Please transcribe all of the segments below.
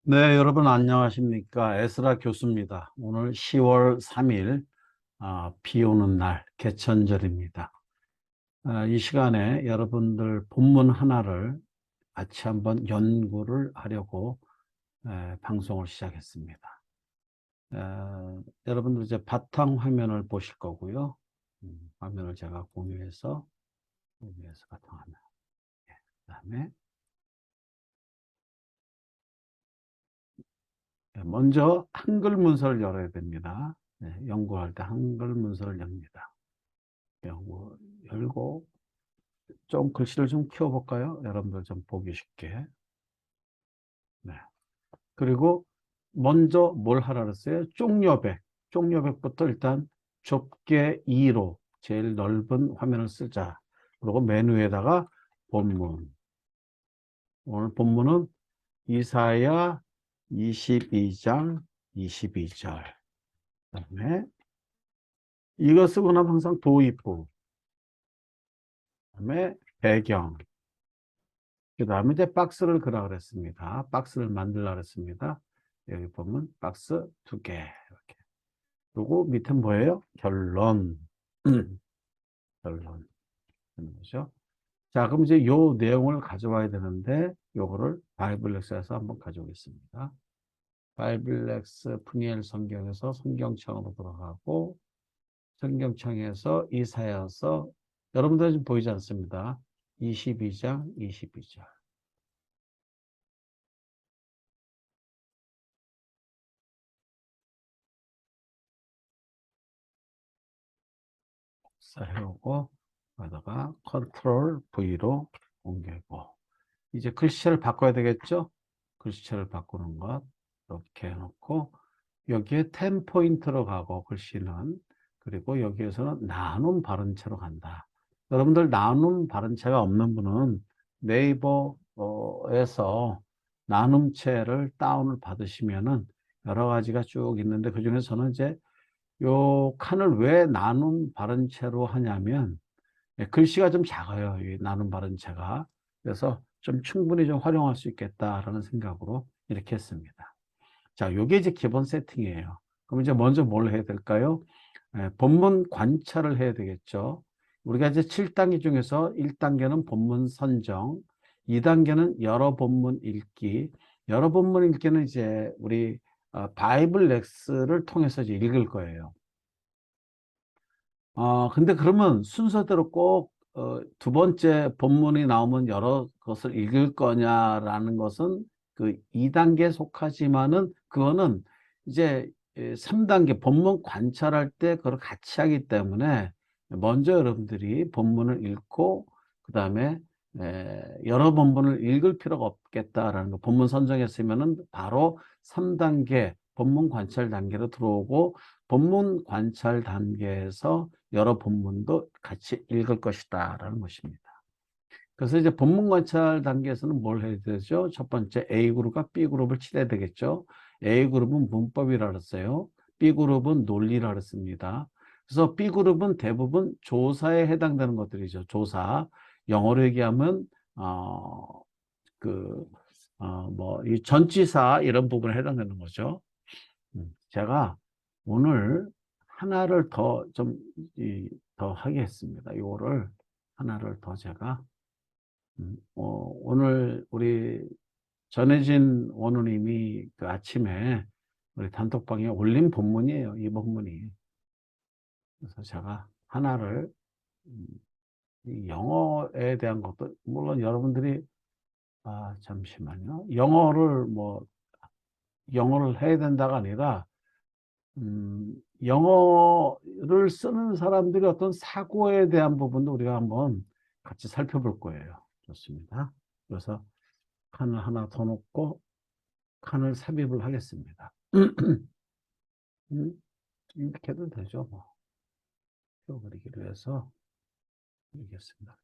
네, 여러분 안녕하십니까? 에스라 교수입니다. 오늘 10월 3일, 비 오는 날, 개천절입니다. 이 시간에 여러분들 본문 하나를 같이 한번 연구를 하려고 방송을 시작했습니다. 여러분들 이제 바탕 화면을 보실 거고요. 화면을 제가 공유해서 바탕 화면. 그 다음에 먼저 한글 문서를 열어야 됩니다. 연구할 때 한글 문서를 엽니다. 열고 좀 글씨를 좀 키워볼까요? 여러분들 좀 보기 쉽게. 네. 그리고 먼저 뭘 하라 그랬어요? 쪽여백. 쪽여백부터 일단 좁게 2로 제일 넓은 화면을 쓰자. 그리고 메뉴에다가 본문. 오늘 본문은 이사야 22장 22절. 그다음에 이거 쓰고 나면 항상 도입부. 그다음에 배경. 그 다음에 이제 박스를 그라 그랬습니다. 박스를 만들라 그랬습니다. 여기 보면 박스 2개 이렇게. 그리고 밑에 뭐예요? 결론. 결론. 하는 거죠. 자, 그럼 이제 요 내용을 가져와야 되는데 요거를 바이블렉스에서 한번 가져오겠습니다. 바이블렉스 프니엘 성경에서 성경창으로 들어가고 성경창에서 이사야서 여러분들 지금 보이지 않습니다. 22장 22절. 해오고 거기다가 컨트롤 V로 옮기고 이제 글씨체를 바꿔야 되겠죠? 글씨체를 바꾸는 것 이렇게 해놓고 여기에 10포인트로 가고 글씨는 그리고 여기에서는 나눔 발음체로 간다. 여러분들 나눔 발음체가 없는 분은 네이버에서 나눔체를 다운을 받으시면은 여러 가지가 쭉 있는데 그중에서는 이제 요 칸을 왜 나눔 발음체로 하냐면 글씨가 좀 작아요. 이 나눔 발음체가. 그래서 좀 충분히 좀 활용할 수 있겠다라는 생각으로 이렇게 했습니다. 자, 요게 이제 기본 세팅이에요. 그럼 이제 먼저 뭘 해야 될까요? 본문 관찰을 해야 되겠죠. 우리가 이제 7단계 중에서 1단계는 본문 선정, 2단계는 여러 본문 읽기. 여러 본문 읽기는 이제 우리 바이블 렉스를 통해서 이제 읽을 거예요. 근데 그러면 순서대로 꼭, 두 번째 본문이 나오면 여러 것을 읽을 거냐라는 것은 그 2단계에 속하지만은 그거는 이제 3단계 본문 관찰할 때 그걸 같이 하기 때문에 먼저 여러분들이 본문을 읽고 그 다음에 여러 본문을 읽을 필요가 없겠다라는 거. 본문 선정했으면은 바로 3단계 본문 관찰 단계로 들어오고 본문 관찰 단계에서 여러 본문도 같이 읽을 것이다 라는 것입니다. 그래서 이제 본문 관찰 단계에서는 뭘 해야 되죠? 첫 번째 A그룹과 B그룹을 칠해야 되겠죠. A그룹은 문법이라 그랬어요. B그룹은 논리라 그랬습니다. 그래서 B그룹은 대부분 조사에 해당되는 것들이죠. 조사. 영어로 얘기하면 그 뭐 이 전치사 이런 부분에 해당되는 거죠. 제가 오늘 하나를 더 좀 더 하겠습니다. 이거를 하나를 더 제가 오늘 우리 전혜진 원우님이 그 아침에 우리 단톡방에 올린 본문이에요. 이 본문이. 그래서 제가 하나를 음, 이 영어에 대한 것도 물론 여러분들이 잠시만요. 영어를 해야 된다가 아니라 영어를 쓰는 사람들이 어떤 사고에 대한 부분도 우리가 한번 같이 살펴볼 거예요. 좋습니다. 그래서 칸을 하나 더 놓고 칸을 삽입을 하겠습니다. 이렇게 해도 되죠. 뭐. 표 그리기로 해서 그리겠습니다.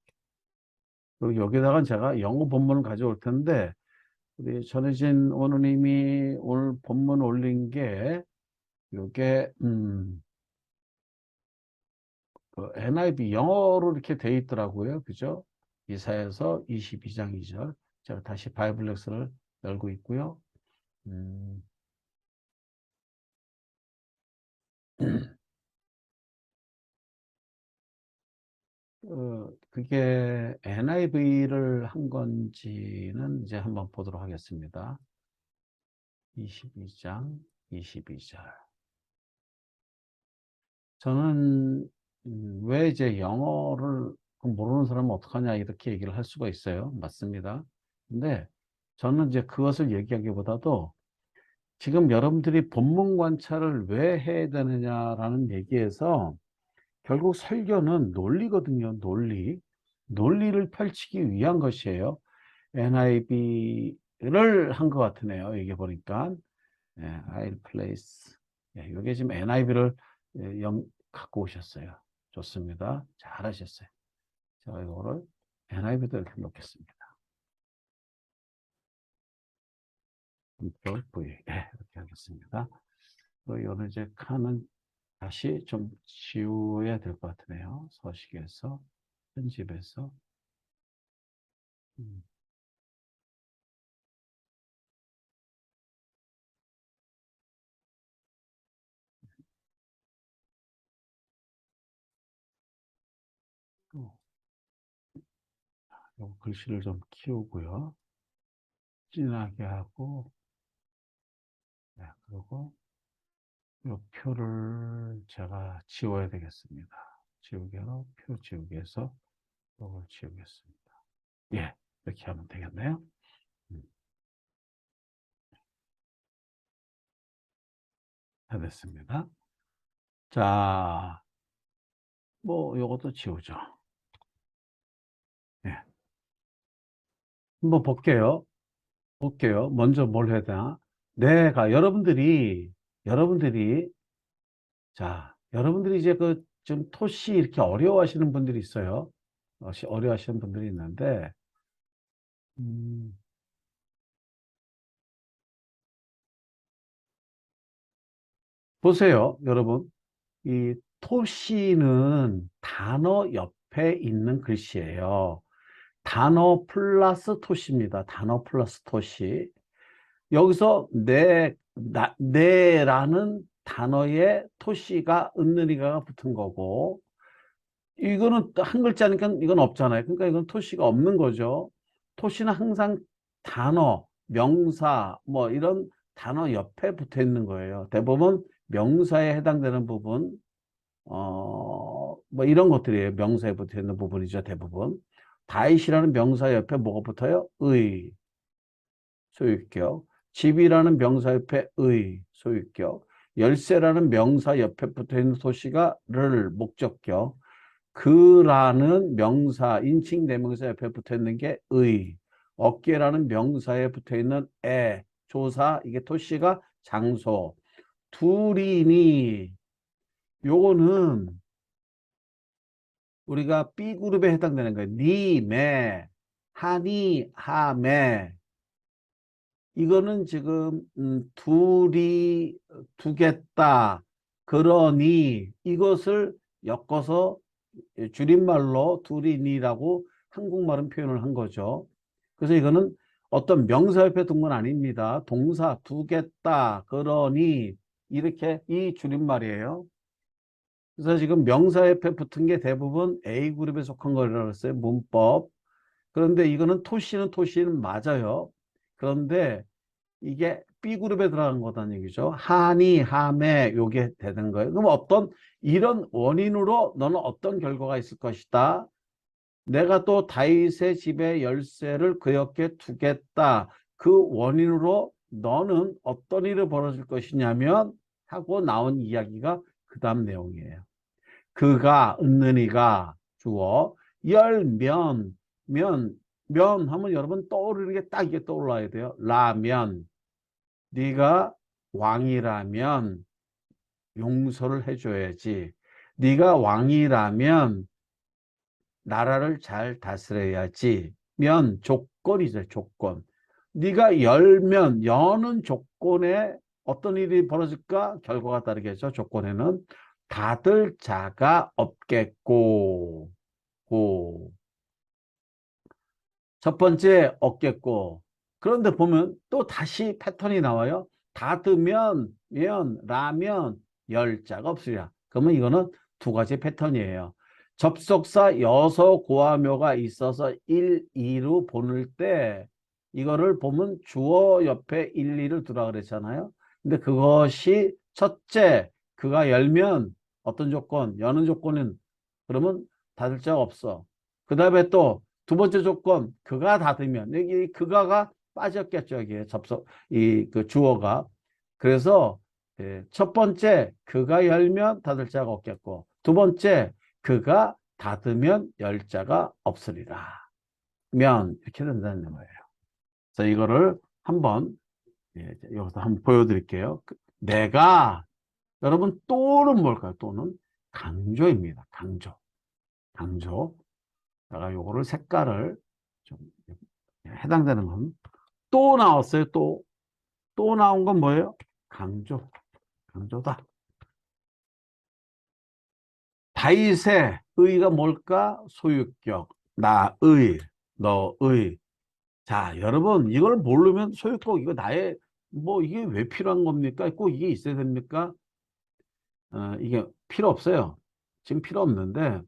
그리고 여기다가 제가 영어 본문을 가져올 텐데 우리 전혜진 원우님이 오늘 본문 올린 게 요게 그 NIV 영어로 이렇게 돼 있더라고요. 그죠? 이사야서 22장 2절. 제가 다시 바이블렉스를 열고 있고요. 음, 그게 NIV를 한 건지는 이제 한번 보도록 하겠습니다. 22장 22절. 저는 왜 이제 영어를 모르는 사람은 어떡하냐 이렇게 얘기를 할 수가 있어요. 맞습니다. 근데 저는 이제 그것을 얘기하기보다도 지금 여러분들이 본문 관찰을 왜 해야 되느냐라는 얘기에서 결국 설교는 논리거든요. 논리. 논리를 펼치기 위한 것이에요. NIV를 한 것 같으네요. 여기 보니까. 예, I'll place. 예, 이게 지금 NIV를 갖고 오셨어요. 좋습니다. 잘하셨어요. 제가 이거를 NIV도 이렇게 놓겠습니다. Ctrl V. 예, 이렇게 하겠습니다. 이거는 이제 칸은 다시 좀 지워야 될 것 같으네요. 서식에서, 편집에서. 음, 또, 요 글씨를 좀 키우고요. 진하게 하고, 네, 그리고 이 표를 제가 지워야 되겠습니다. 지우개로 표 지우개에서 이걸 지우겠습니다. 예, 이렇게 하면 되겠네요. 음, 다 됐습니다. 자, 뭐 요것도 지우죠. 예, 한번 볼게요. 볼게요. 먼저 뭘 해야 되나? 내가 여러분들이 자, 여러분들이 이제 그 좀 토시 이렇게 어려워하시는 분들이 있어요. 어려워하시는 분들이 있는데 음, 보세요, 여러분. 이 토시는 단어 옆에 있는 글씨예요. 단어 플러스 토시입니다. 단어 플러스 토시. 여기서 네라는 단어에 토시가 은는이가 붙은 거고, 이거는 한 글자니까 이건 없잖아요. 그러니까 이건 토시가 없는 거죠. 토시는 항상 단어, 명사, 뭐 이런 단어 옆에 붙어 있는 거예요. 대부분 명사에 해당되는 부분, 뭐 이런 것들이에요. 명사에 붙어 있는 부분이죠. 대부분. 다윗이라는 명사 옆에 뭐가 붙어요? 의, 소유격. 집이라는 명사 옆에 의, 소유격. 열쇠라는 명사 옆에 붙어 있는 도시가 를, 목적격. 그라는 명사, 인칭 대명사 옆에 붙어 있는 게 의. 어깨라는 명사에 붙어 있는 조사, 이게 토시가 장소. 둘이니, 요거는 우리가 B그룹에 해당되는 거예요. 니, 매, 하니, 하매. 이거는 지금 둘이 두겠다. 그러니 이것을 엮어서 줄임말로 둘이니라고 한국말은 표현을 한 거죠. 그래서 이거는 어떤 명사 옆에 둔 건 아닙니다. 동사 두겠다. 그러니 이렇게 이 줄임말이에요. 그래서 지금 명사 옆에 붙은 게 대부분 A그룹에 속한 거라고 했어요. 문법. 그런데 이거는 토시는 맞아요. 그런데 이게 B그룹에 들어간 거다는 얘기죠. 하니, 하매, 요게 되는 거예요. 그럼 어떤, 이런 원인으로 너는 어떤 결과가 있을 것이다. 내가 또 다윗의 집에 열쇠를 그에게 두겠다. 그 원인으로 너는 어떤 일이 벌어질 것이냐면 하고 나온 이야기가 그 다음 내용이에요. 그가 은는이가 주어 열면 면 하면 여러분 떠오르는 게 딱 이게 떠올라야 돼요. 라면 네가 왕이라면 용서를 해줘야지. 네가 왕이라면 나라를 잘 다스려야지. 면 조건이죠. 조건. 네가 열면 여는 조건에 어떤 일이 벌어질까? 결과가 다르겠죠. 조건에는 닫을 자가 없겠고 고. 첫 번째 없겠고 그런데 보면 또 다시 패턴이 나와요. 닫으면, 라면, 열자가 없으리라. 그러면 이거는 두 가지 패턴이에요. 접속사 여서 고와묘가 있어서 1, 2로 보낼 때 이거를 보면 주어 옆에 1, 2를 두라 그랬잖아요. 근데 그것이 첫째, 그가 열면 어떤 조건, 여는 조건은 그러면 닫을 자가 없어. 그 다음에 또 두 번째 조건, 그가 닫으면 여기 그가가 빠졌겠죠. 여기에 접속, 그 주어가. 그래서 첫 번째, 그가 열면 닫을 자가 없겠고, 두 번째, 그가 닫으면 열 자가 없으리라. 면, 이렇게 된다는 거예요. 그래서 이거를 한번, 여기서 한번 보여드릴게요. 내가, 여러분, 또는 뭘까요? 또는 강조입니다. 강조. 강조. 제가 요거를 색깔을 좀 해당되는 건 또 나왔어요. 또 나온 건 뭐예요? 강조. 강조다. 다윗의 의가 뭘까? 소유격. 나의, 너의. 자, 여러분, 이걸 모르면 소유격, 이거 나의, 뭐, 이게 왜 필요한 겁니까? 꼭 이게 있어야 됩니까? 이게 필요 없어요. 지금 필요 없는데,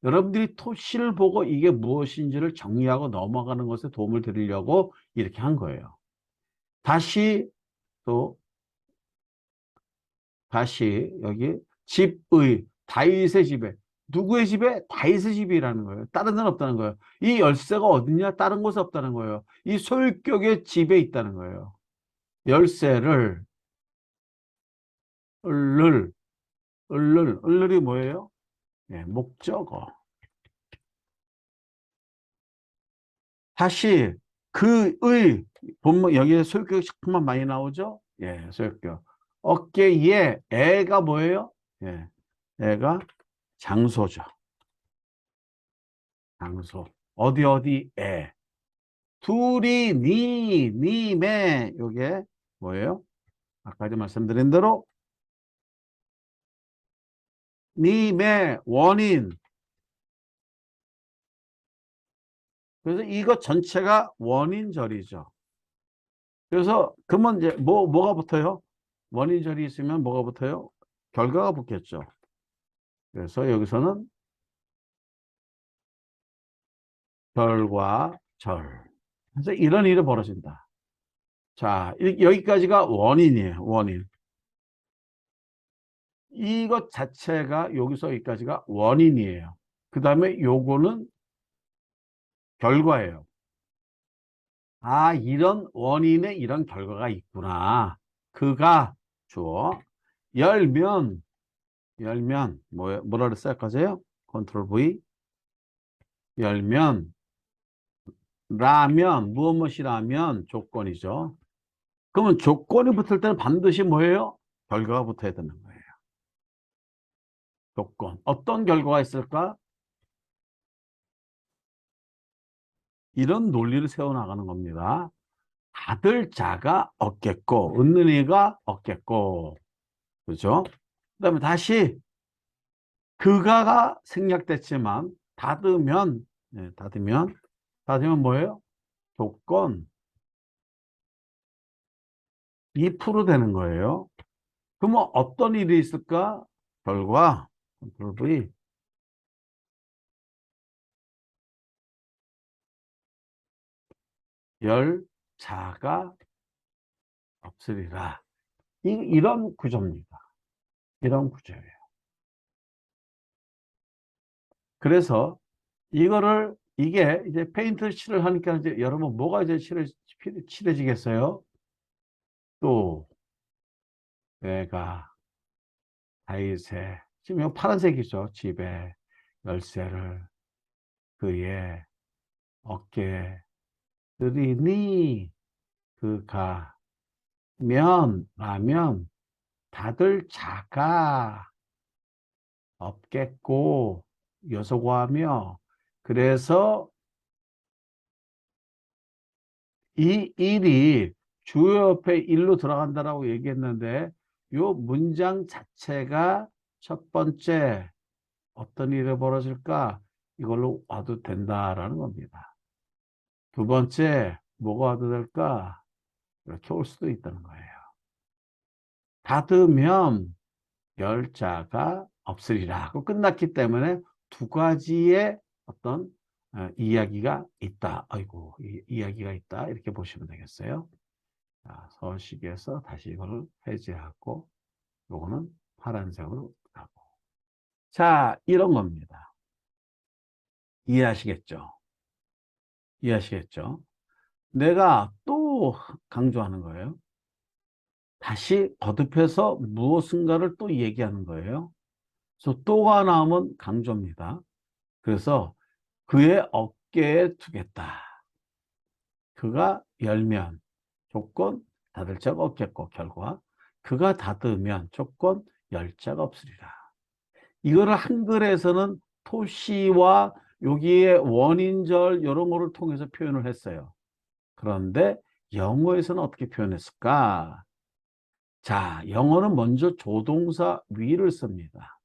여러분들이 토시를 보고 이게 무엇인지를 정리하고 넘어가는 것에 도움을 드리려고 이렇게 한 거예요. 다시, 또, 다시, 여기, 집의, 다윗의 집에, 누구의 집에? 다윗의 집이라는 거예요. 다른 데는 없다는 거예요. 이 열쇠가 어디냐? 다른 곳에 없다는 거예요. 이 소유격의 집에 있다는 거예요. 열쇠를, 을을이 뭐예요? 예, 목적어. 다시 그의 본문 여기에 소유격 식품만 많이 나오죠? 예, 소유격. 어깨에 애가 뭐예요? 예, 애가 장소죠. 장소. 어디 애. 둘이 님에 요게 뭐예요? 아까 말씀드린 대로 님의 원인. 그래서 이것 전체가 원인절이죠. 그래서 그러면 이제 뭐가 붙어요? 원인절이 있으면 뭐가 붙어요? 결과가 붙겠죠. 그래서 여기서는 결과절. 그래서 이런 일이 벌어진다. 자, 여기까지가 원인이에요. 원인. 이것 자체가 여기서 여기까지가 원인이에요. 그 다음에 요거는 결과예요. 아, 이런 원인에 이런 결과가 있구나. 그가 주어. 열면 뭐라 그랬어요? 아까요? 컨트롤 V. 열면 라면 무엇이라면 조건이죠. 그러면 조건이 붙을 때는 반드시 뭐예요? 결과가 붙어야 되는 거예요. 조건. 어떤 결과가 있을까? 이런 논리를 세워나가는 겁니다. 받을 자가 없겠고, 얻는 이가 없겠고, 그죠? 그 다음에 다시, 그가가 생략됐지만, 닫으면 뭐예요? 조건 2% 되는 거예요. 그러면 어떤 일이 있을까? 결과, 컨트롤 V, 열, 자가 없으리라. 이런 구조입니다. 이런 구조예요. 그래서 이게 이제 페인트 칠을 하니까 이제 여러분 뭐가 이제 칠해지겠어요? 또 내가 다윗의 지금 이거 파란색이죠. 집에 열쇠를 그의 어깨에 들이니 그가 라면 다들 자가 없겠고 여소고하며 그래서 이 일이 주어 옆에 일로 들어간다라고 얘기했는데 요 문장 자체가 첫 번째 어떤 일이 벌어질까 이걸로 와도 된다라는 겁니다. 두 번째 뭐가 와도 될까? 이렇게 올 수도 있다는 거예요. 닫으면 열자가 없으리라 하고 끝났기 때문에 두 가지의 어떤 이야기가 있다. 아이고, 이야기가 있다. 이렇게 보시면 되겠어요. 자, 서식에서 다시 이걸 해제하고 요거는 파란색으로 가고. 자, 이런 겁니다. 이해하시겠죠? 이해하시겠죠? 내가 또 강조하는 거예요. 다시 거듭해서 무엇인가를 또 얘기하는 거예요. 그래서 또가 나오면 강조입니다. 그래서 그의 어깨에 두겠다. 그가 열면 조건 닫을 자가 없겠고 결과 그가 닫으면 조건 열 자가 없으리라. 이거를 한글에서는 토시와 여기에 원인절 이런 거를 통해서 표현을 했어요. 그런데 영어에서는 어떻게 표현했을까? 자, 영어는 먼저 조동사 will을 씁니다.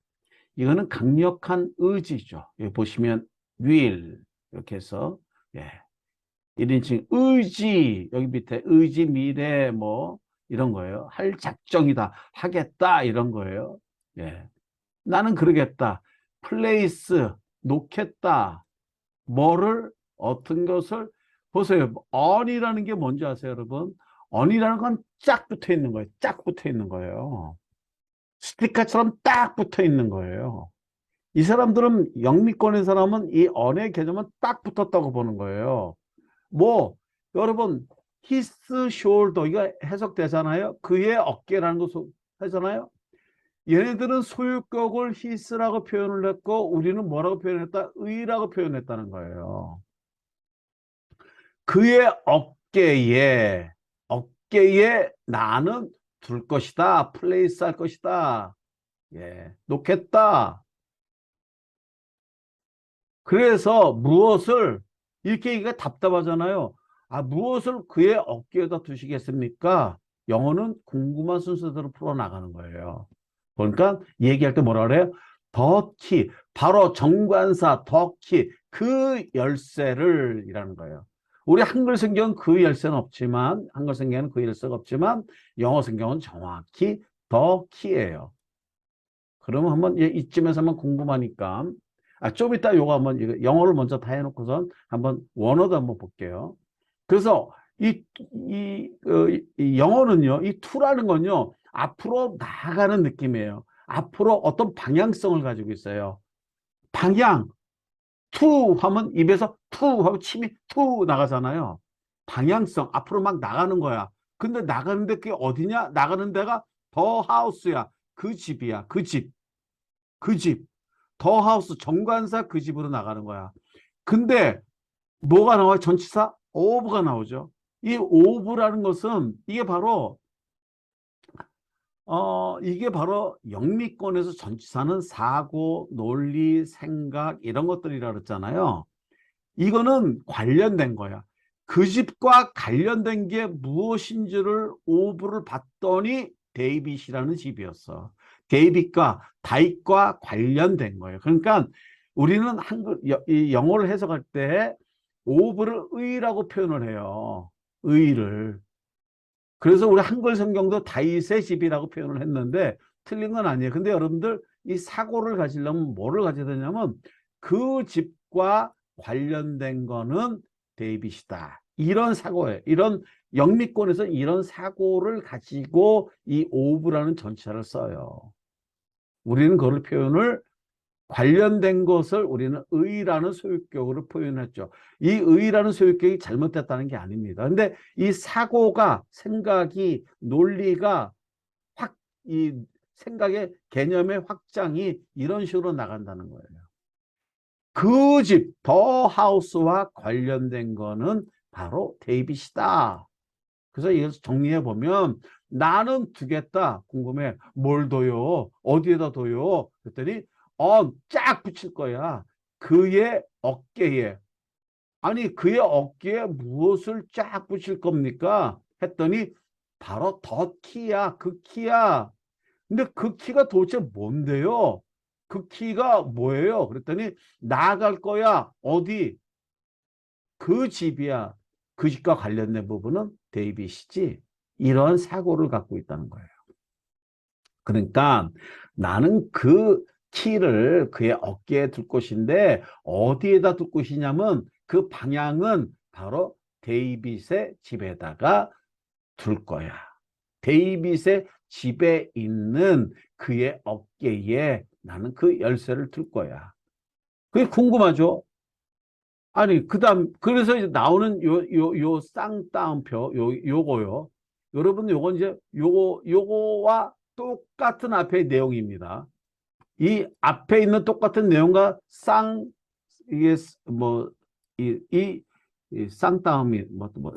이거는 강력한 의지죠. 여기 보시면 will 이렇게 해서 예. 1인칭 의지 여기 밑에 의지 미래 뭐 이런 거예요. 할 작정이다. 하겠다 이런 거예요. 예. 나는 그러겠다. place 놓겠다. 뭐를 어떤 것을 보세요. on이라는 게 뭔지 아세요, 여러분? on이라는 건 쫙 붙어 있는 거예요. 쫙 붙어 있는 거예요. 스티커처럼 딱 붙어 있는 거예요. 이 사람들은 영미권의 사람은 이 on의 개념은 딱 붙었다고 보는 거예요. 뭐 여러분 his shoulder 이거 해석되잖아요. 그의 어깨라는 거 하잖아요. 얘네들은 소유격을 his라고 표현을 했고 우리는 뭐라고 표현했다? 의라고 표현했다는 거예요. 그의 어깨에 나는 둘 것이다. 플레이스 할 것이다. 예, 놓겠다. 그래서 무엇을 이렇게 얘기가 답답하잖아요. 아, 무엇을 그의 어깨에다 두시겠습니까? 영어는 궁금한 순서대로 풀어나가는 거예요. 그러니까 얘기할 때 뭐라 그래요? 더 키, 바로 정관사 더 키, 그 열쇠를 이라는 거예요. 우리 한글 성경은 그 열쇠는 없지만, 한글 성경은 그 열쇠가 없지만, 영어 성경은 정확히 더 키예요. 그러면 한번 이쯤에서 한번 궁금하니까 좀 이따 요거 한번 영어를 먼저 다 해놓고선 한번 원어도 한번 볼게요. 그래서 이 영어는요, 이 to라는 건요, 앞으로 나아가는 느낌이에요. 앞으로 어떤 방향성을 가지고 있어요. 방향, to 하면 입에서 to 하고 침이 to 나가잖아요. 방향성, 앞으로 막 나가는 거야. 근데 나가는데 그게 어디냐? 나가는 데가 더 하우스야. 그 집이야. 그 집. 그 집. 더 하우스 정관사 그 집으로 나가는 거야. 근데 뭐가 나와요? 전치사? 오브가 나오죠. 이 오브라는 것은 이게 바로 영미권에서 전치사는 사고, 논리, 생각 이런 것들이라 그랬잖아요. 이거는 관련된 거야. 그 집과 관련된 게 무엇인지를 오브를 봤더니 데이빗이라는 집이었어. 데이빗과 다윗과 관련된 거예요. 그러니까 우리는 이 영어를 해석할 때 오브를 의라고 표현을 해요. 의를. 그래서 우리 한글 성경도 다윗의 집이라고 표현을 했는데 틀린 건 아니에요. 근데 여러분들 이 사고를 가지려면 뭐를 가져야 되냐면 그 집과 관련된 거는 데이빗이다. 이런 사고예요. 이런 영미권에서 이런 사고를 가지고 이 오브라는 전치사를 써요. 우리는 그걸 표현을 관련된 것을 우리는 의라는 소유격으로 표현했죠. 이 의라는 소유격이 잘못됐다는 게 아닙니다. 근데 이 사고가, 생각이, 논리가 이 생각의 개념의 확장이 이런 식으로 나간다는 거예요. 그 집, 더 하우스와 관련된 거는 바로 데이빗이다. 그래서 이것을 정리해 보면 나는 두겠다. 궁금해. 뭘 둬요? 어디에다 둬요? 그랬더니 쫙 붙일 거야. 그의 어깨에. 아니 그의 어깨에 무엇을 쫙 붙일 겁니까? 했더니 바로 더 키야. 그 키야. 근데 그 키가 도대체 뭔데요? 그 키가 뭐예요? 그랬더니 나갈 거야. 어디? 그 집이야. 그 집과 관련된 부분은 데이빗이지. 이런 사고를 갖고 있다는 거예요. 그러니까 나는 그 키를 그의 어깨에 둘 것인데 어디에다 둘 것이냐면 그 방향은 바로 데이빗의 집에다가 둘 거야. 데이빗의 집에 있는 그의 어깨에 나는 그 열쇠를 둘 거야. 그게 궁금하죠? 아니, 그래서 이제 나오는 요 쌍따옴표, 요거요. 여러분, 요건 이제 요거와 똑같은 앞의 내용입니다. 이 앞에 있는 똑같은 내용과 이게 뭐, 이 쌍따옴이,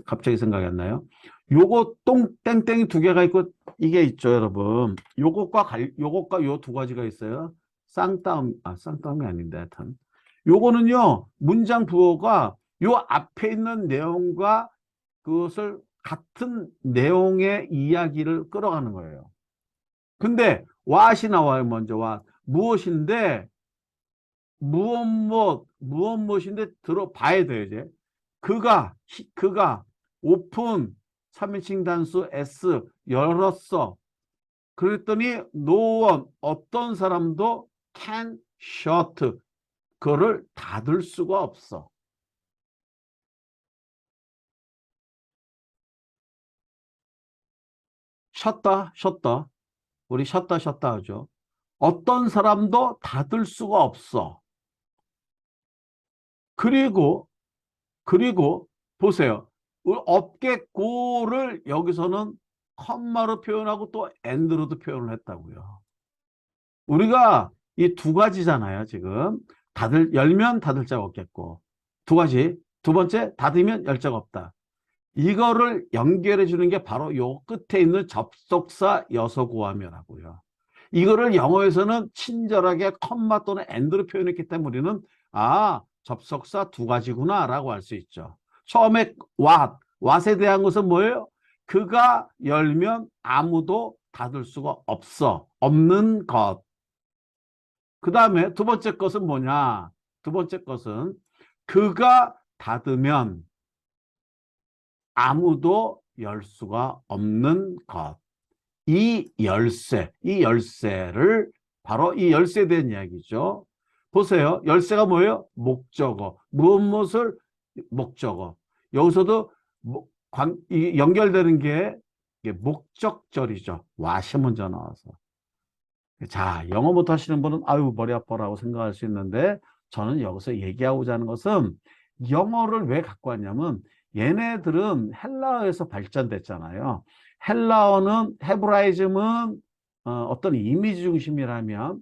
갑자기 생각이 안 나요. 요거 땡땡이 두 개가 있고, 이게 있죠, 여러분. 요것과 요 두 가지가 있어요. 쌍따옴이 아닌데, 하여튼. 요거는요, 문장 부호가 요 앞에 있는 내용과 그것을 같은 내용의 이야기를 끌어가는 거예요. 근데 what이 나와요, 먼저 what. 무엇인데, 무엇인데 들어봐야 돼요, 이제. 그가 오픈 3인칭 단수 S 열었어. 그랬더니 no one 어떤 사람도 can shut 그거를 닫을 수가 없어. 쉬었다. 우리 쉬었다 하죠. 어떤 사람도 닫을 수가 없어. 그리고 보세요. 우리 업계고를 여기서는 컴마로 표현하고 또 and로도 표현을 했다고요. 우리가 이 두 가지잖아요, 지금. 열면 닫을 자가 없겠고. 두 가지. 두 번째, 닫으면 열 자가 없다. 이거를 연결해 주는 게 바로 요 끝에 있는 접속사 여서고하며라고요. 이거를 영어에서는 친절하게 컴마 또는 and로 표현했기 때문에 우리는 접속사 두 가지구나 라고 할 수 있죠. 처음에 what에 대한 것은 뭐예요? 그가 열면 아무도 닫을 수가 없는 것. 그 다음에 두 번째 것은 뭐냐? 두 번째 것은 그가 닫으면 아무도 열 수가 없는 것. 이 열쇠를 바로 이 열쇠에 대한 이야기죠. 보세요. 열쇠가 뭐예요? 목적어. 무엇을 목적어. 여기서도 연결되는 게 목적절이죠. what이 먼저 나와서. 자, 영어 못하시는 분은 아유 머리 아파라고 생각할 수 있는데 저는 여기서 얘기하고자 하는 것은 영어를 왜 갖고 왔냐면 얘네들은 헬라어에서 발전됐잖아요. 헤브라이즘은 어떤 이미지 중심이라면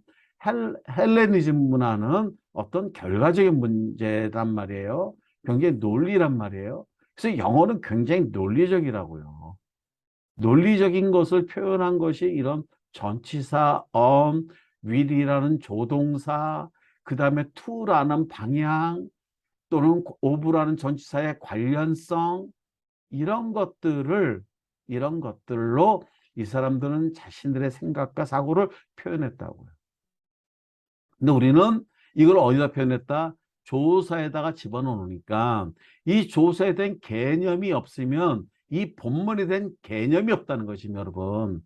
헬레니즘 문화는 어떤 결과적인 문제란 말이에요. 굉장히 논리란 말이에요. 그래서 영어는 굉장히 논리적이라고요. 논리적인 것을 표현한 것이 이런 전치사, will이라는 조동사, 그 다음에 to라는 방향, 또는 of라는 전치사의 관련성, 이런 것들로 이 사람들은 자신들의 생각과 사고를 표현했다고요. 근데 우리는 이걸 어디다 표현했다? 조사에다가 집어넣으니까 이 조사에 대한 개념이 없으면 이 본문에 대한 개념이 없다는 것이 여러분.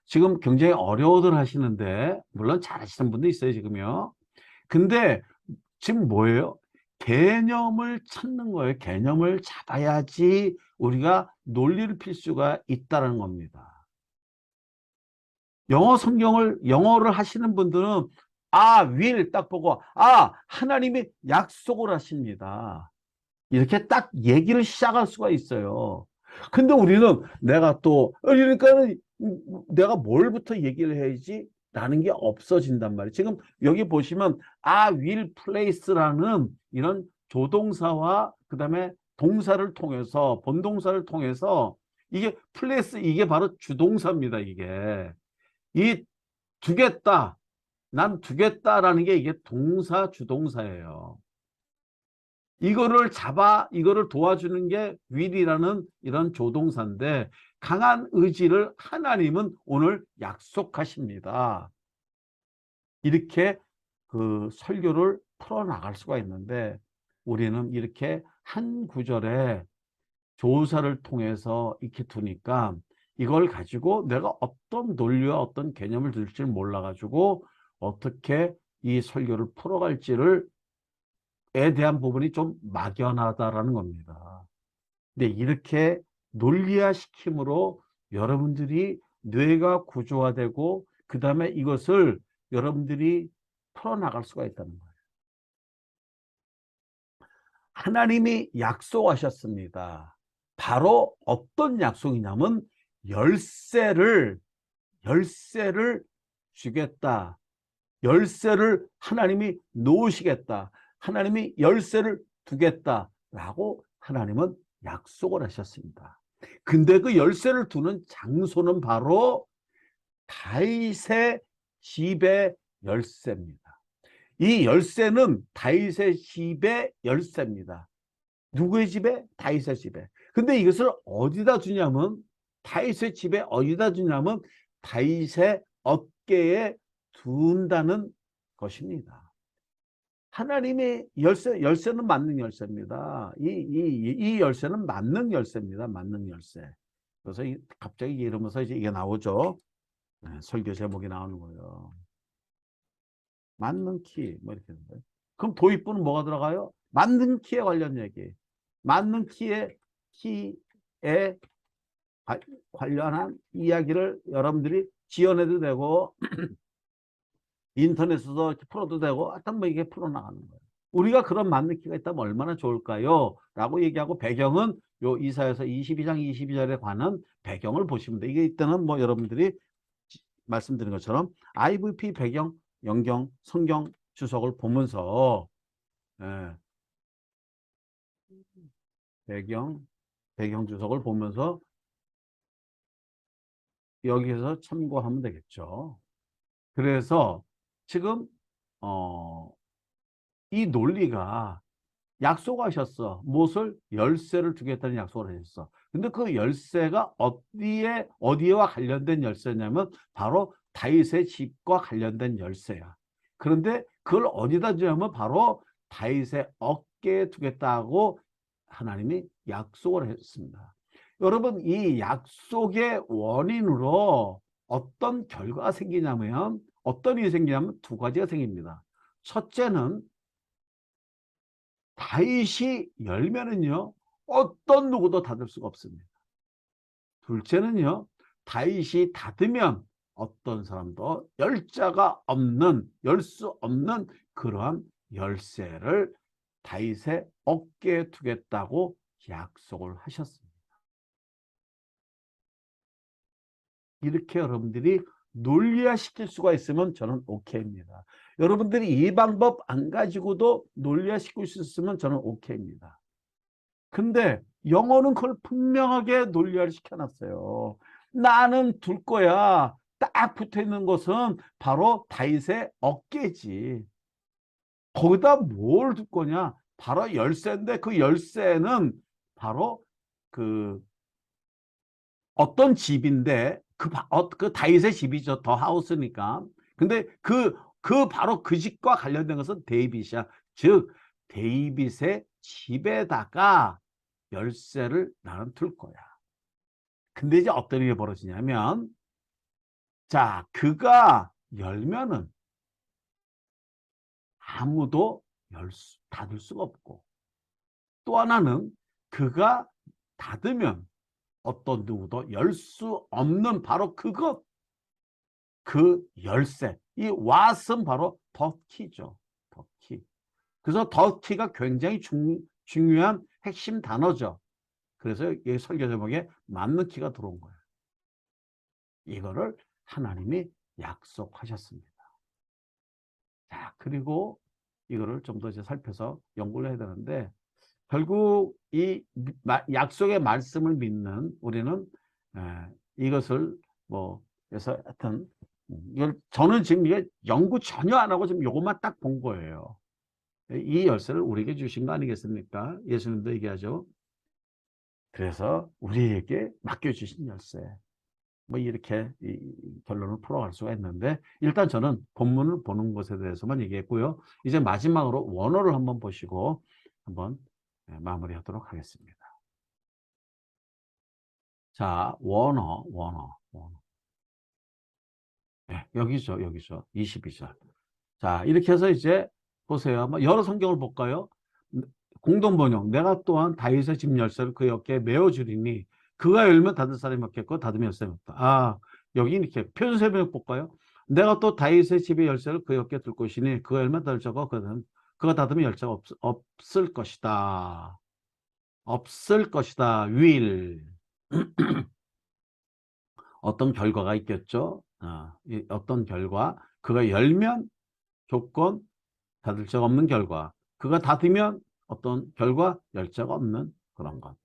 지금 굉장히 어려워들 하시는데 물론 잘하시는 분도 있어요 지금요. 근데 지금 뭐예요? 개념을 찾는 거예요. 개념을 잡아야지 우리가 논리를 필 수가 있다는 겁니다. 영어를 하시는 분들은 will 딱 보고 하나님이 약속을 하십니다. 이렇게 딱 얘기를 시작할 수가 있어요. 근데 우리는 그러니까는 내가 뭘부터 얘기를 해야지? 라는 게 없어진단 말이에요. 지금 여기 보시면 will place라는 이런 조동사와 그다음에 동사를 통해서 본동사를 통해서 이게 place 이게 바로 주동사입니다. 이 두겠다. 난 두겠다라는 게 이게 동사 주동사예요. 이거를 도와주는 게 will이라는 이런 조동사인데 강한 의지를 하나님은 오늘 약속하십니다. 이렇게 그 설교를 풀어나갈 수가 있는데 우리는 이렇게 한 구절에 조사를 통해서 익히 두니까 이걸 가지고 내가 어떤 논리와 어떤 개념을 들지 몰라가지고 어떻게 이 설교를 풀어갈지를 에 대한 부분이 좀 막연하다라는 겁니다. 근데 이렇게 논리화시킴으로 여러분들이 뇌가 구조화되고 그 다음에 이것을 여러분들이 풀어나갈 수가 있다는 거예요. 하나님이 약속하셨습니다. 바로 어떤 약속이냐면 열쇠를 주겠다. 열쇠를 하나님이 놓으시겠다. 하나님이 열쇠를 두겠다라고 하나님은 약속을 하셨습니다. 근데 그 열쇠를 두는 장소는 바로 다윗의 집의 열쇠입니다. 이 열쇠는 다윗의 집의 열쇠입니다. 누구의 집에? 다윗의 집에. 근데 이것을 어디다 두냐면 다윗의 집에 어디다 두냐면 다윗의 어깨에 둔다는 것입니다. 하나님의 열쇠는 만능 열쇠입니다. 이 열쇠는 만능 열쇠입니다. 만능 열쇠. 그래서 갑자기 이러면서 이제 이게 나오죠. 네, 설교 제목이 나오는 거예요. 만능 키, 뭐 이렇게. 그럼 도입부는 뭐가 들어가요? 만능 키에 관련 얘기. 만능 키에 관련한 이야기를 여러분들이 지어내도 되고, 인터넷에서 이렇게 풀어도 되고, 하여튼 뭐 이게 풀어나가는 거예요. 우리가 그런 만능 키가 있다면 얼마나 좋을까요? 라고 얘기하고 배경은 요 이사야서 22장 22절에 관한 배경을 보시면 돼요. 이게 이때는 뭐 여러분들이 말씀드린 것처럼 IVP 배경, 영경, 성경 주석을 보면서 예, 배경 주석을 보면서 여기에서 참고하면 되겠죠. 그래서 지금 이 논리가 약속하셨어. 무엇을? 열쇠를 주겠다는 약속을 하셨어. 근데 그 열쇠가 어디와 관련된 열쇠냐면 바로 다윗의 집과 관련된 열쇠야. 그런데 그걸 어디다 주냐면 바로 다윗의 어깨에 두겠다고 하나님이 약속을 했습니다. 여러분, 이 약속의 원인으로 어떤 결과가 생기냐면 어떤 일이 생기냐면 두 가지가 생깁니다. 첫째는 다윗이 열면은요, 어떤 누구도 닫을 수가 없습니다. 둘째는요, 다윗이 닫으면 어떤 사람도 열 수 없는 그러한 열쇠를 다윗의 어깨에 두겠다고 약속을 하셨습니다. 이렇게 여러분들이 논리화시킬 수가 있으면 저는 오케이입니다. 여러분들이 이 방법 안 가지고도 논리화시킬 수 있으면 저는 오케이입니다. 근데 영어는 그걸 분명하게 논리화를 시켜놨어요. 나는 둘 거야. 딱 붙어있는 것은 바로 다윗의 어깨지. 거기다 뭘 둘 거냐? 바로 열쇠인데 그 열쇠는 바로 그 어떤 집인데 그 다윗의 집이죠. 더 하우스니까. 근데 바로 그 집과 관련된 것은 데이빗이야. 즉 데이빗의 집에다가 열쇠를 나는 둘 거야. 근데 이제 어떤 일이 벌어지냐면 자, 그가 열면은 아무도 닫을 수가 없고 또 하나는 그가 닫으면 어떤 누구도 열 수 없는 바로 그것 그 열쇠 이 왓은 바로 더 키죠. 더 키. 그래서 더 키가 굉장히 중요한 핵심 단어죠. 그래서 이 설교 제목에 맞는 키가 들어온 거예요. 이거를 하나님이 약속하셨습니다. 자, 그리고 이거를 좀 더 이제 살펴서 연구를 해야 되는데 결국 이 약속의 말씀을 믿는 우리는 이것을 뭐 그래서 하여튼 저는 지금 이게 연구 전혀 안 하고 지금 요것만 딱 본 거예요. 이 열쇠를 우리에게 주신 거 아니겠습니까? 예수님도 얘기하죠. 그래서 우리에게 맡겨주신 열쇠. 뭐 이렇게 이 결론을 풀어갈 수가 있는데 일단 저는 본문을 보는 것에 대해서만 얘기했고요. 이제 마지막으로 원어를 한번 보시고 한번 마무리하도록 하겠습니다. 자, 워너. 네, 여기죠, 여기죠. 22절. 자, 이렇게 해서 이제 보세요. 한번 여러 성경을 볼까요? 공동 번역. 내가 또한 다윗의 집 열쇠를 그 어깨에 메어 주리니 그가 열면 닫을 사람이 없겠고 닫으면 열 사람이 없다. 아, 여기 이렇게 표준세 번역 볼까요? 내가 또 다윗의 집의 열쇠를 그 어깨에 둘 것이니 그가 열면 닫을 자가 그가 닫으면 열 자가 없을 것이다. 없을 것이다. will. 어떤 결과가 있겠죠? 어떤 결과. 그가 열면 조건, 닫을 자가 없는 결과. 그가 닫으면 어떤 결과, 열자가 없는 그런 것.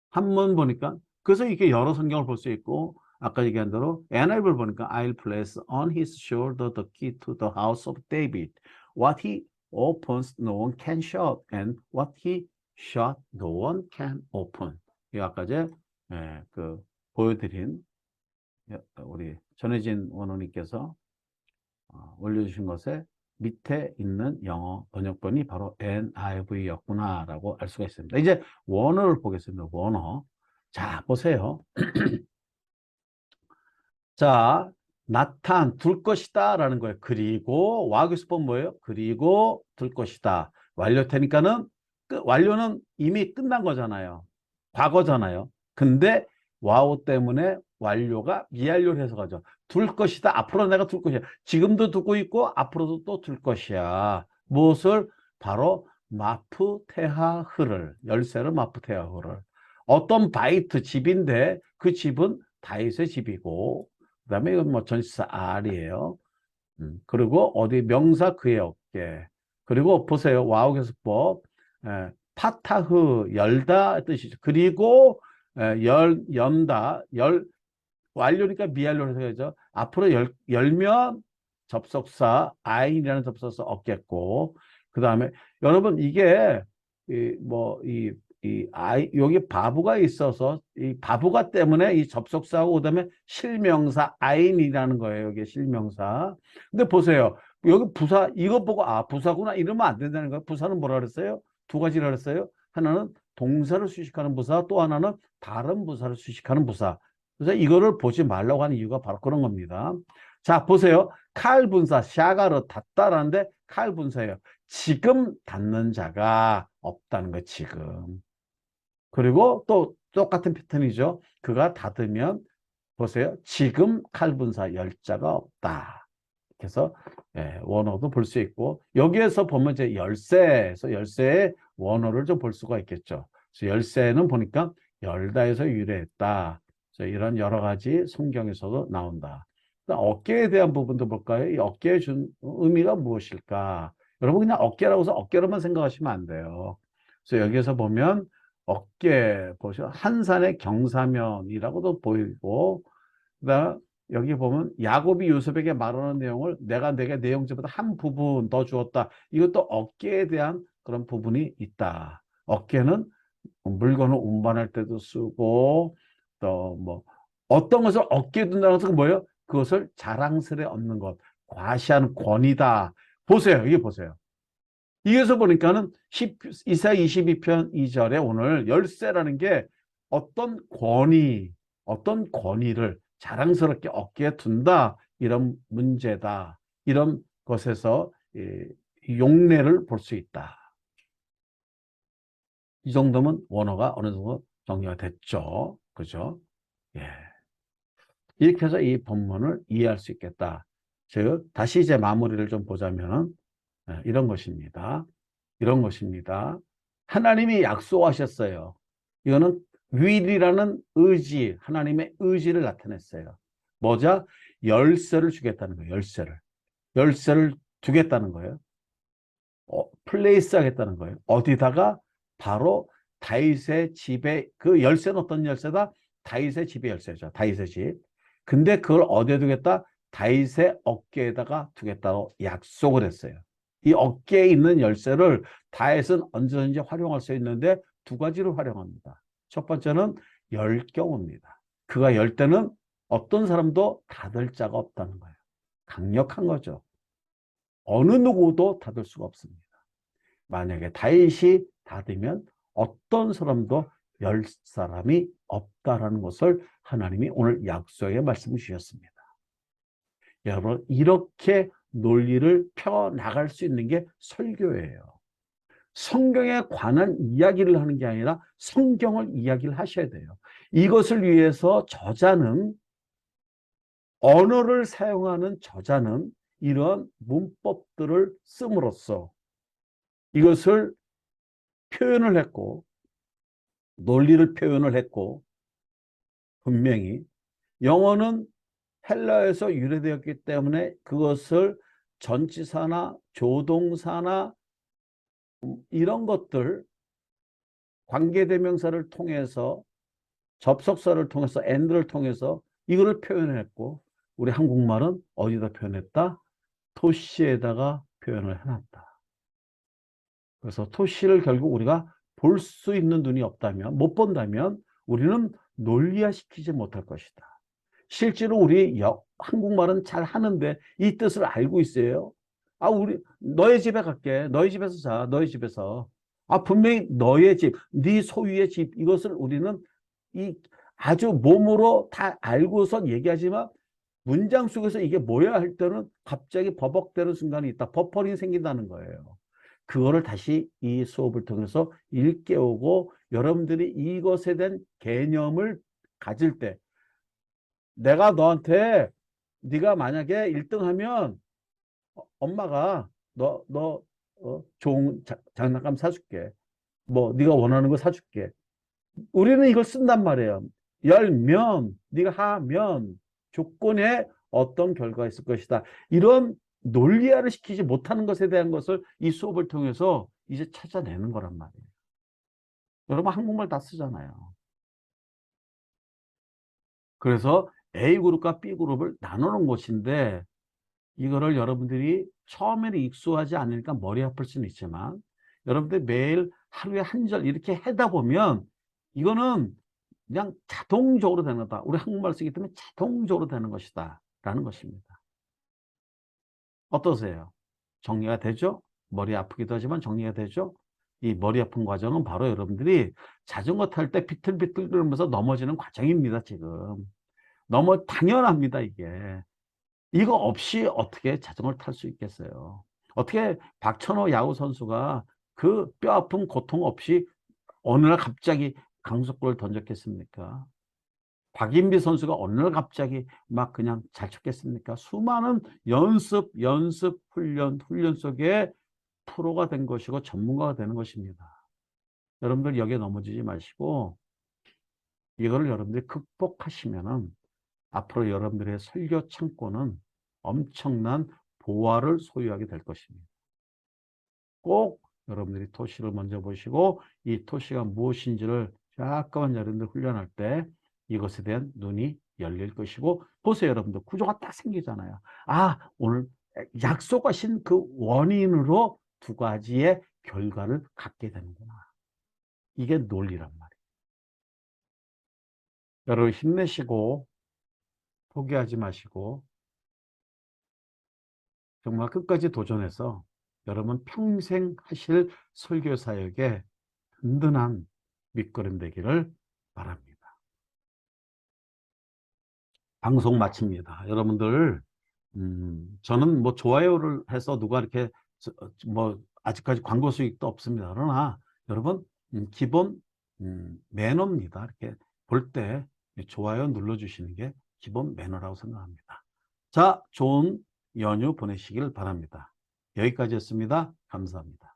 한문 보니까 그래서 이렇게 여러 성경을 볼 수 있고 아까 얘기한 대로 NIV를 보니까 I'll place on his shoulder the key to the house of David. What he opens no one can shut and what he shut no one can open. 이 아까 그 보여드린 우리 전혜진 원호님께서 올려주신 것에 밑에 있는 영어 번역본이 바로 NIV였구나라고 알 수가 있습니다. 이제 원어를 보겠습니다. 원어. 자, 보세요. 자, 둘 것이다 라는 거예요. 그리고 와규스법 뭐예요? 그리고 둘 것이다. 완료되니까는 완료는 이미 끝난 거잖아요. 과거잖아요. 근데 와우 때문에 완료가 미완료를 해석하죠. 둘 것이다. 앞으로 내가 둘 것이야. 지금도 두고 있고 앞으로도 또 둘 것이야. 무엇을? 바로 마프테하흐를, 열쇠를 마프테하흐를. 어떤 바이트 집인데 그 집은 다윗의 집이고 그다음에 이건 뭐 전치사 R이에요. 그리고 어디 명사 그의 어깨. 그리고 보세요. 와우계수법. 파타흐 열다 뜻이죠. 그리고 연다 완료니까 미완료로 해야죠. 앞으로 열면 접속사 I이라는 접속사 없겠고 그 다음에 여러분 이게 여기 바보가 있어서 이 바보가 때문에 이 접속사하고 그다음에 실명사 아인이라는 거예요. 여기 실명사. 근데 보세요. 여기 부사 이거 보고 부사구나 이러면 안 된다는 거예요. 부사는 뭐라 그랬어요? 두 가지라 그랬어요. 하나는 동사를 수식하는 부사, 또 하나는 다른 부사를 수식하는 부사. 그래서 이거를 보지 말라고 하는 이유가 바로 그런 겁니다. 자, 보세요. 칼 분사, 샤가르 닫다라는데 칼 분사예요. 지금 닫는 자가 없다는 거 지금. 그리고 또 똑같은 패턴이죠. 그가 닫으면 보세요. 지금 칼분사 열자가 없다. 그래서 원어도 볼 수 있고 여기에서 보면 이제 열쇠에서 열쇠의 원어를 좀 볼 수가 있겠죠. 그래서 열쇠는 보니까 열다에서 유래했다. 그래서 이런 여러 가지 성경에서도 나온다. 어깨에 대한 부분도 볼까요? 이 어깨에 준 의미가 무엇일까? 여러분 그냥 어깨라고 해서 어깨로만 생각하시면 안 돼요. 그래서 여기에서 보면 어깨 보시면 한산의 경사면이라고도 보이고 그다음 여기 보면 야곱이 요셉에게 말하는 내용을 내가 내게 내 형제보다 한 부분 더 주었다. 이것도 어깨에 대한 그런 부분이 있다. 어깨는 물건을 운반할 때도 쓰고 또 뭐 어떤 것을 어깨에 둔다는 것은 뭐예요? 그것을 자랑스레 얻는 것, 과시하는 권위다. 보세요. 이게 보세요. 이에서 보니까는 이사 22편 2절에 오늘 열쇠라는 게 어떤 어떤 권위를 자랑스럽게 어깨에 둔다. 이런 문제다. 이런 것에서 용례를 볼 수 있다. 이 정도면 원어가 어느 정도 정리가 됐죠. 그죠? 예. 이렇게 해서 이 본문을 이해할 수 있겠다. 즉, 다시 이제 마무리를 좀 보자면 이런 것입니다. 이런 것입니다. 하나님이 약속하셨어요. 이거는 will이라는 의지, 하나님의 의지를 나타냈어요. 뭐죠? 열쇠를 주겠다는 거예요. 열쇠를. 열쇠를 두겠다는 거예요. 플레이스 하겠다는 거예요. 어디다가? 바로 다윗의 집에 그 열쇠는 어떤 열쇠다? 다윗의 집의 열쇠죠. 다윗의 집. 근데 그걸 어디에 두겠다? 다윗의 어깨에다가 두겠다고 약속을 했어요. 이 어깨에 있는 열쇠를 다윗은 언제든지 활용할 수 있는데 두 가지로 활용합니다. 첫 번째는 열 경우입니다. 그가 열 때는 어떤 사람도 닫을 자가 없다는 거예요. 강력한 거죠. 어느 누구도 닫을 수가 없습니다. 만약에 다윗이 닫으면 어떤 사람도 열 사람이 없다라는 것을 하나님이 오늘 약속의 말씀을 주셨습니다. 여러분, 이렇게 논리를 펴나갈 수 있는 게 설교예요. 성경에 관한 이야기를 하는 게 아니라 성경을 이야기를 하셔야 돼요. 이것을 위해서 언어를 사용하는 저자는 이런 문법들을 씀으로써 이것을 표현을 했고, 논리를 표현을 했고, 분명히 영어는 헬라에서 유래되었기 때문에 그것을 전치사나 조동사나 이런 것들, 관계대명사를 통해서, 접속사를 통해서, and를 통해서 이거를 표현했고, 우리 한국말은 어디다 표현했다? 토시에다가 표현을 해놨다. 그래서 토시를 결국 우리가 볼 수 있는 눈이 없다면, 못 본다면 우리는 논리화시키지 못할 것이다. 실제로 우리 한국말은 잘 하는데 이 뜻을 알고 있어요. 아, 우리 너의 집에 갈게. 너희 집에서 자. 너희 집에서. 아, 분명히 너의 집, 네 소유의 집, 이것을 우리는 이 아주 몸으로 다 알고선 얘기하지만 문장 속에서 이게 뭐야 할 때는 갑자기 버벅대는 순간이 있다. 버퍼링이 생긴다는 거예요. 그거를 다시 이 수업을 통해서 일깨우고 여러분들이 이것에 대한 개념을 가질 때, 내가 너한테 네가 만약에 1등 하면 엄마가 좋은 장난감 사줄게. 뭐 네가 원하는 거 사줄게. 우리는 이걸 쓴단 말이에요. 열면, 네가 하면 조건에 어떤 결과가 있을 것이다. 이런 논리화를 시키지 못하는 것에 대한 것을 이 수업을 통해서 이제 찾아내는 거란 말이에요. 여러분 한국말 다 쓰잖아요. 그래서 A그룹과 B그룹을 나누는 것인데 이거를 여러분들이 처음에는 익숙하지 않으니까 머리 아플 수는 있지만 여러분들 매일 하루에 한 절 이렇게 하다 보면 이거는 그냥 자동적으로 되는 거다. 우리 한국말 쓰기 때문에 자동적으로 되는 것이다. 라는 것입니다. 어떠세요? 정리가 되죠? 머리 아프기도 하지만 정리가 되죠? 이 머리 아픈 과정은 바로 여러분들이 자전거 탈 때 비틀비틀 그러면서 넘어지는 과정입니다. 지금. 너무 당연합니다. 이게. 이거 없이 어떻게 자전거를 탈 수 있겠어요? 어떻게 박찬호 야구 선수가 그 뼈 아픈 고통 없이 어느 날 갑자기 강속구를 던졌겠습니까? 박인비 선수가 어느 날 갑자기 막 그냥 잘 쳤겠습니까? 수많은 연습, 훈련 속에 프로가 된 것이고 전문가가 되는 것입니다. 여러분들 여기에 넘어지지 마시고 이거를 여러분들이 극복하시면은 앞으로 여러분들의 설교 창고는 엄청난 보화를 소유하게 될 것입니다. 꼭 여러분들이 토시를 먼저 보시고 이 토시가 무엇인지를 잠깐만 여러분들 훈련할 때 이것에 대한 눈이 열릴 것이고 보세요. 여러분들 구조가 딱 생기잖아요. 아, 오늘 약속하신 그 원인으로 두 가지의 결과를 갖게 되는구나. 이게 논리란 말이에요. 여러분 힘내시고 포기하지 마시고 정말 끝까지 도전해서 여러분 평생 하실 설교 사역에 든든한 밑거름 되기를 바랍니다. 방송 마칩니다. 여러분들 저는 뭐 좋아요를 해서 누가 이렇게 뭐 아직까지 광고 수익도 없습니다. 그러나 여러분 기본 매너입니다. 이렇게 볼 때 좋아요 눌러주시는 게 기본 매너라고 생각합니다. 자, 좋은 연휴 보내시길 바랍니다. 여기까지였습니다. 감사합니다.